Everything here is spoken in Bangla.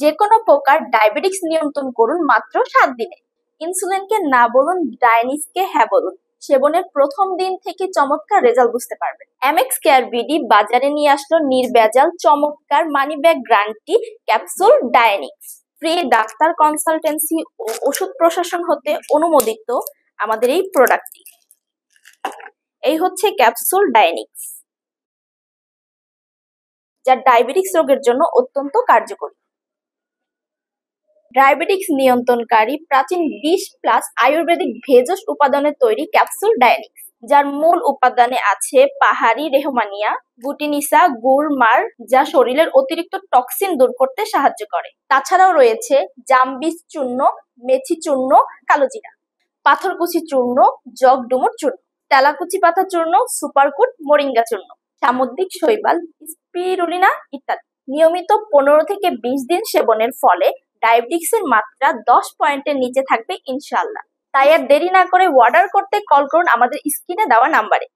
যে কোনো প্রকার ডায়াবেটিক্স নিয়ন্ত্রণ করুন মাত্র 7 দিনে। ইনসুলিনকে না বলুন, ডায়ানিসকে হ্যাঁ বলুন। সেবনের প্রথম দিন থেকে চমৎকার রেজাল্ট বুঝতে পারবেন। এমএক্স কেয়ার বিডি বাজারে নিয়ে আসলো নির্ভেজাল চমৎকার মানি ব্যাগ গ্যারান্টি ক্যাপসুল ডায়ানিক্স। ফ্রি ডাক্তার কনসালটেন্সি ও ওষুধ প্রশাসন হতে অনুমোদিত আমাদের এই প্রোডাক্টটি। এই হচ্ছে ক্যাপসুল ডায়ানিক্স, যা ডায়াবেটিক্স রোগের জন্য অত্যন্ত কার্যকরী। ডায়াবেটিক্স নিয়ন্ত্রণকারী প্রাচীন 20+ আয়ুর্বেদিক ভেষজ উপাদানে তৈরি ক্যাপসুল ডায়ানিক্স, যার মূল উপাদানে আছে পাহাড়ি রেহমানিয়া, গুটিনিসা, গুড়মার, যা শরীরের অতিরিক্ত টক্সিন দূর করতে সাহায্য করে। তাছাড়াও রয়েছে জামবিস চূর্ণ, মেথি চূর্ণ, কালোজিরা, পাথরকুচি চূর্ণ, জগডুমুর চূর্ণ, তেলাকুচি পাতা চূর্ণ, সুপারকুট, মোরিঙ্গা চূর্ণ, সামুদ্রিক শৈবাল, স্পিরুলিনা ইত্যাদি। নিয়মিত 15 থেকে 20 দিন সেবনের ফলে ডায়াবেটিক্সের মাত্রা 10 পয়েন্টের নিচে থাকবে ইনশাআল্লাহ। তাই আর দেরি না করে অর্ডার করতে কল করুন আমাদের স্ক্রিনে দেওয়া নাম্বারে।